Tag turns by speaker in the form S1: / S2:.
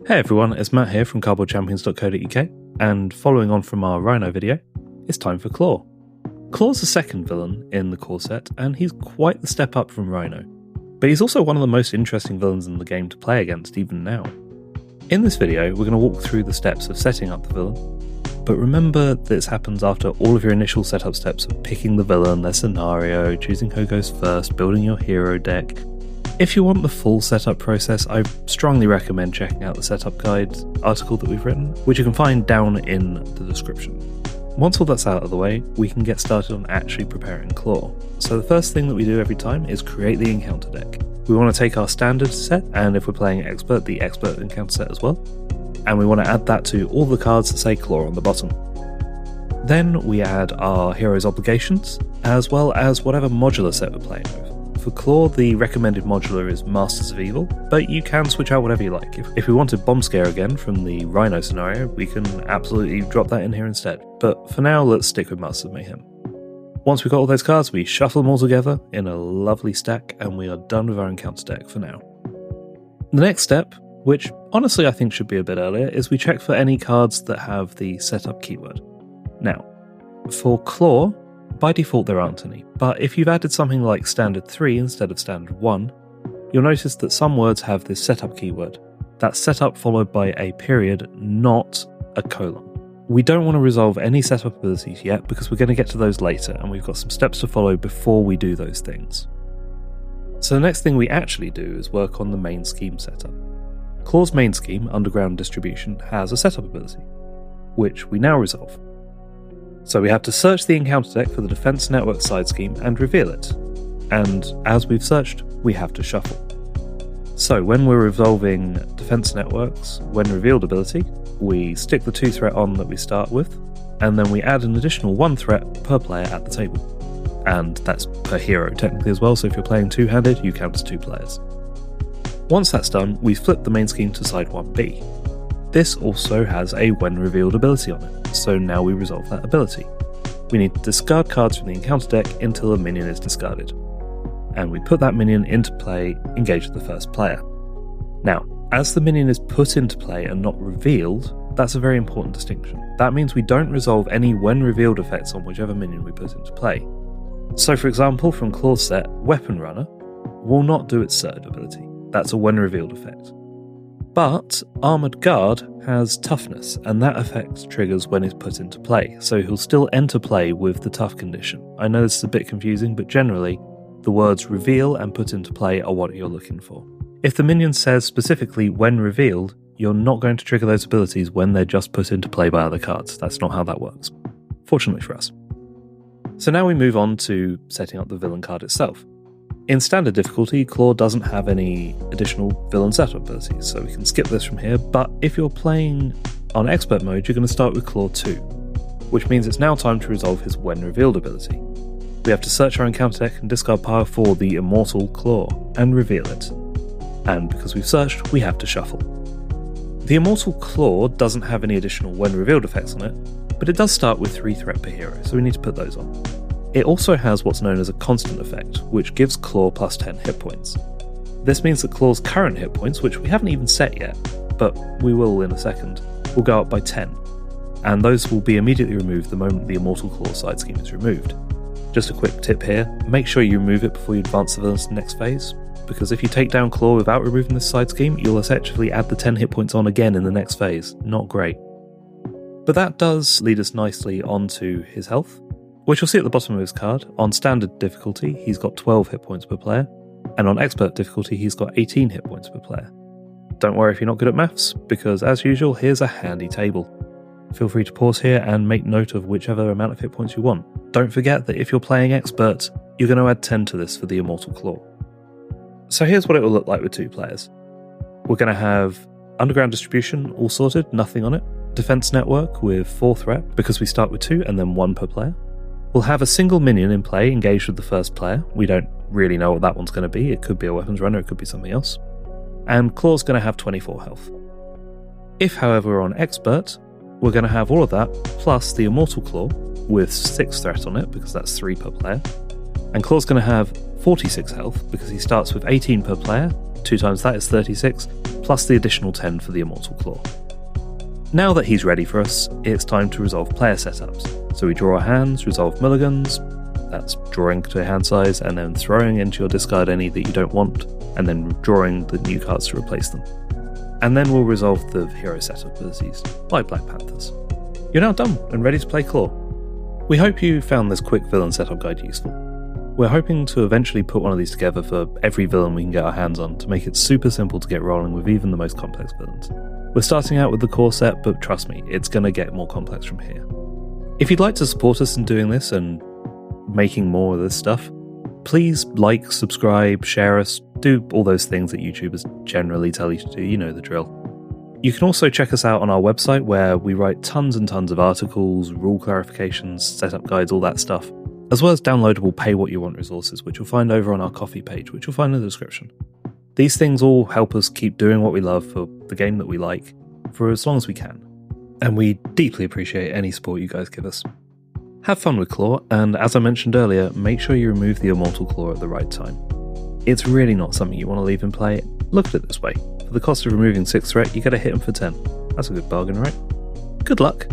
S1: Hey everyone, it's Matt here from cardboardchampions.co.uk, and following on from our Rhino video, it's time for Klaw. Klaw's the second villain in the core set, and he's quite the step up from Rhino, but he's also one of the most interesting villains in the game to play against even now. In this video, we're going to walk through the steps of setting up the villain, but remember this happens after all of your initial setup steps of picking the villain, their scenario, choosing who goes first, building your hero deck. If you want the full setup process, I strongly recommend checking out the setup guide article that we've written, which you can find down in the description. Once all that's out of the way, we can get started on actually preparing Klaw. So the first thing that we do every time is create the encounter deck. We want to take our standard set, and if we're playing expert, the expert encounter set as well, and we want to add that to all the cards that say Klaw on the bottom. Then we add our hero's obligations, as well as whatever modular set we're playing with. For Klaw, the recommended modular is Masters of Evil, but you can switch out whatever you like. If we wanted Bomb Scare again from the Rhino scenario, we can absolutely drop that in here instead. But for now, let's stick with Masters of Mayhem. Once we've got all those cards, we shuffle them all together in a lovely stack, and we are done with our encounter deck for now. The next step, which honestly I think should be a bit earlier, is we check for any cards that have the setup keyword. Now, for Klaw, by default there aren't any, but if you've added something like standard 3 instead of standard 1, you'll notice that some words have this setup keyword. That's setup followed by a period, not a colon. We don't want to resolve any setup abilities yet because we're going to get to those later, and we've got some steps to follow before we do those things. So the next thing we actually do is work on the main scheme setup. Klaw's main scheme, Underground Distribution, has a setup ability, which we now resolve. So we have to search the encounter deck for the defense network side scheme and reveal it. And as we've searched, we have to shuffle. So when we're resolving defense networks, when revealed ability, we stick the 2 threat on that we start with, and then we add an additional 1 threat per player at the table. And that's per hero technically as well, so if you're playing two-handed, you count as 2 players. Once that's done, we flip the main scheme to side 1B. This also has a when revealed ability on it, so now we resolve that ability. We need to discard cards from the encounter deck until a minion is discarded. And we put that minion into play, engage with the first player. Now, as the minion is put into play and not revealed, that's a very important distinction. That means we don't resolve any when revealed effects on whichever minion we put into play. So for example, from Klaw's set, Weapon Runner will not do its surge ability. That's a when revealed effect. But Armoured Guard has toughness, and that effect triggers when it's put into play, so he'll still enter play with the tough condition. I know this is a bit confusing, but generally, the words reveal and put into play are what you're looking for. If the minion says specifically when revealed, you're not going to trigger those abilities when they're just put into play by other cards. That's not how that works, fortunately for us. So now we move on to setting up the villain card itself. In standard difficulty, Klaw doesn't have any additional villain setup abilities, so we can skip this from here, but if you're playing on expert mode, you're going to start with Klaw 2, which means it's now time to resolve his when revealed ability. We have to search our encounter deck and discard power for the Immortal Klaw, and reveal it. And because we've searched, we have to shuffle. The Immortal Klaw doesn't have any additional when revealed effects on it, but it does start with 3 threat per hero, so we need to put those on. It also has what's known as a constant effect, which gives Klaw plus 10 hit points. This means that Klaw's current hit points, which we haven't even set yet, but we will in a second, will go up by 10, and those will be immediately removed the moment the Immortal Klaw side scheme is removed. Just a quick tip here, make sure you remove it before you advance the villain to the next phase, because if you take down Klaw without removing this side scheme, you'll essentially add the 10 hit points on again in the next phase. Not great. But that does lead us nicely onto his health, which you'll see at the bottom of his card. On standard difficulty, he's got 12 hit points per player, and on expert difficulty, he's got 18 hit points per player. Don't worry if you're not good at maths, because as usual, here's a handy table. Feel free to pause here and make note of whichever amount of hit points you want. Don't forget that if you're playing expert, you're going to add 10 to this for the Immortal Klaw. So here's what it will look like with 2 players. We're going to have Underground Distribution all sorted, nothing on it. Defense Network with 4 threat, because we start with 2 and then 1 per player. We'll have a single minion in play engaged with the first player. We don't really know what that one's going to be. It could be a weapons runner, it could be something else. And Klaw's going to have 24 health. If, however, we're on expert, we're going to have all of that, plus the Immortal Klaw with 6 threat on it, because that's 3 per player. And Klaw's going to have 46 health, because he starts with 18 per player, 2 times that is 36, plus the additional 10 for the Immortal Claw. Now that he's ready for us, it's time to resolve player setups. So we draw our hands, resolve mulligans, that's drawing to a hand size and then throwing into your discard any that you don't want, and then drawing the new cards to replace them. And then we'll resolve the hero setup abilities by Black Panthers. You're now done and ready to play Klaw. We hope you found this quick villain setup guide useful. We're hoping to eventually put one of these together for every villain we can get our hands on to make it super simple to get rolling with even the most complex villains. We're starting out with the core set, but trust me, it's going to get more complex from here. If you'd like to support us in doing this and making more of this stuff, please like, subscribe, share us, do all those things that YouTubers generally tell you to do, you know the drill. You can also check us out on our website where we write tons and tons of articles, rule clarifications, setup guides, all that stuff, as well as downloadable pay what you want resources, which you'll find over on our Ko-fi page, which you'll find in the description. These things all help us keep doing what we love for the game that we like for as long as we can, and we deeply appreciate any support you guys give us. Have fun with Klaw, and as I mentioned earlier, make sure you remove the Immortal Claw at the right time. It's really not something you want to leave in play. Look at it this way, for the cost of removing 6 threat, you get a hit him for 10. That's a good bargain, right? Good luck!